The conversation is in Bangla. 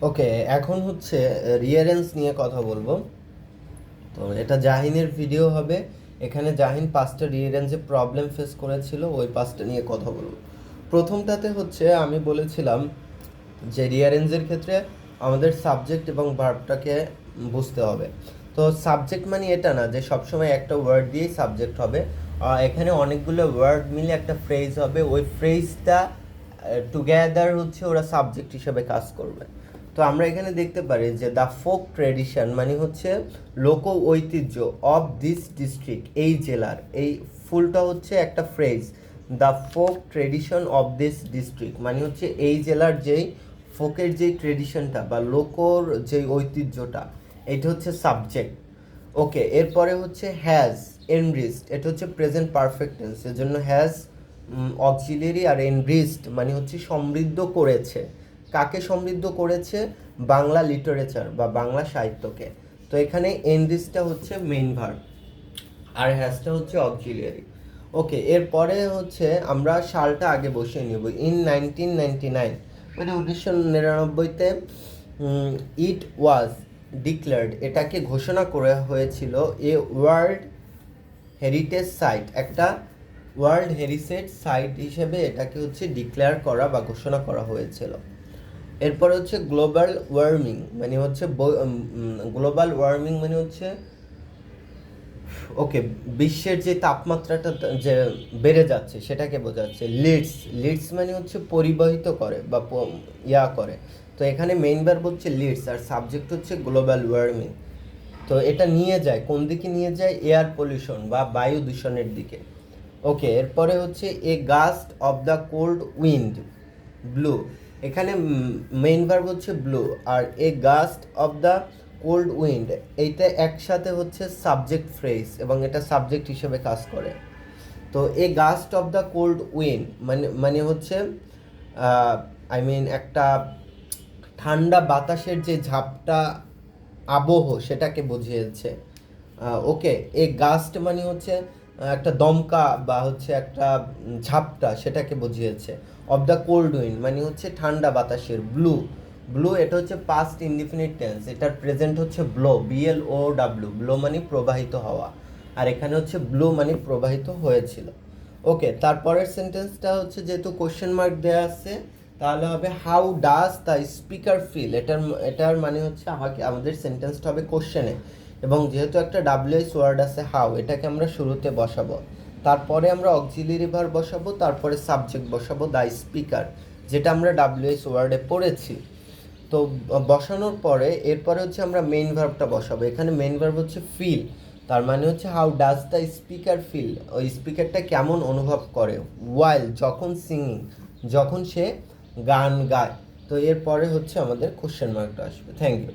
ওকে, এখন হচ্ছে রিয়ারেন্স নিয়ে কথা বলবো। তো এটা জাহিনের ভিডিও হবে। এখানে জাহিন 5টা রিয়ারেন্সে প্রবলেম ফেস করেছিল, ওই 5টা নিয়ে কথা বলবো। প্রথমটাতে হচ্ছে আমি বলেছিলাম যে রিয়ারেঞ্জের ক্ষেত্রে আমাদের সাবজেক্ট এবং ভার্বটাকে বুঝতে হবে। তো সাবজেক্ট মানে এটা না যে সবসময় একটা ওয়ার্ড দিয়েই সাবজেক্ট হবে। এখানে অনেকগুলো ওয়ার্ড মিলে একটা ফ্রেজ হবে, ওই ফ্রেজটা টুগেদার হচ্ছে ওরা সাবজেক্ট হিসেবে কাজ করবে। তো আমরা এখানে দেখতে পারি যে দ্য ফোক ট্রেডিশন মানে হচ্ছে লোক ঐতিহ্য অফ দিস ডিস্ট্রিক্ট, এই জেলার, এই ফুলটা হচ্ছে একটা phrase. The folk tradition of this district মানে হচ্ছে এই জেলার যেই ফোকের যেই ট্রেডিশনটা বা লোকর যেই ঐতিহ্যটা, এটা হচ্ছে সাবজেক্ট। ওকে, এরপরে হচ্ছে হ্যাজ এনরিচড, এটা হচ্ছে প্রেজেন্ট পারফেক্ট টেন্স, এর জন্য হ্যাজ অক্সিলিয়ারি, আর এনরিচড মানে হচ্ছে সমৃদ্ধ করেছে। কাকে সমৃদ্ধ করেছে? বাংলা লিটারেচার বা বাংলা সাহিত্যকে। তো এখানে এনরিচটা হচ্ছে মেইন ভার্ব আর হ্যাজটা হচ্ছে অক্সিলিয়ারি। ওকে, এরপরে হচ্ছে আমরা সালটা আগে বসিয়ে নিব। ইন 1999 মানে 1999-তে ইট ওয়াজ ডিক্লেয়ার্ড, এটাকে ঘোষণা করা হয়েছিল এ ওয়ার্ল্ড হেরিটেজ সাইট, একটা ওয়ার্ল্ড হেরিটেজ সাইট হিসেবে এটাকে হচ্ছে ডিক্লেয়ার করা বা ঘোষণা করা হয়েছিল। এরপর হচ্ছে গ্লোবাল ওয়ার্মিং মানে হচ্ছে গ্লোবাল ওয়ার্মিং মানে হচ্ছে ওকে বিশ্বের যে তাপমাত্রাটা যে বেড়ে যাচ্ছে সেটাকে বোঝাচ্ছে। লিডস, লিডস মানে হচ্ছে পরিবাহিত করে বা করে। তো এখানে মেইন ভার্ব হচ্ছে লিডস আর সাবজেক্ট হচ্ছে গ্লোবাল ওয়ার্মিং। তো এটা নিয়ে যায় কোন দিকে? নিয়ে যায় এয়ার পলিউশন বা বায়ু দূষণের দিকে। ওকে, এরপরে হচ্ছে a gust of the cold wind blew, এখানে মেইন ভার্ব হচ্ছে ব্লু আর a gust of the cold wind, এইটা একসাথে হচ্ছে সাবজেক্ট ফ্রেজ এবং এটা সাবজেক্ট হিসেবে কাজ করে। তো a gust of the cold wind মানে হচ্ছে একটা ঠান্ডা বাতাসের যে ঝাপটা আবহ সেটাকে বুঝিয়েছে। ওকে, এ গাস্ট মানে হচ্ছে একটা দমকা বা হচ্ছে একটা ঝাপটা, সেটাকে বুঝিয়েছে। অফ দ্য কোল্ড উইন্ড মানে হচ্ছে ঠান্ডা বাতাসের। ব্লু, ব্লু এটা হচ্ছে পাস্ট ইনডিফিনিট টেন্স, এটার প্রেজেন্ট হচ্ছে ব্লো, BLOW, ব্লো মানে প্রবাহিত হওয়া, আর এখানে হচ্ছে ব্লু মানে প্রবাহিত হয়েছিল। ওকে, তারপরের সেন্টেন্সটা হচ্ছে যেহেতু কোশ্চেন মার্ক দেওয়া আছে তাহলে হবে how does the speaker feel, এটার মানে হচ্ছে আমাদের সেন্টেন্সটা হবে কোশ্চেনে, এবং যেহেতু একটা WH ওয়ার্ড আছে হাউ, এটাকে আমরা শুরুতে বসাবো, তারপরে আমরা অক্সিলিয়ারি ভার্ব বসাবো, তারপরে সাবজেক্ট বসাবো দ্য স্পিকার, যেটা আমরা WH ওয়ার্ডে পড়েছি। তো বসানোর পরে এরপরে হচ্ছে আমরা মেইন ভার্বটা বসাবো। এখানে মেইন ভার্ব হচ্ছে ফিল, তার মানে হচ্ছে how does the speaker feel, ওই স্পিকারটা কেমন অনুভব করে, ওয়াইল যখন সিঙ্গিং, যখন সে গান গায়। তো এরপরে হচ্ছে আমাদের কোশ্চেন মার্কটা আসবে। Thank you.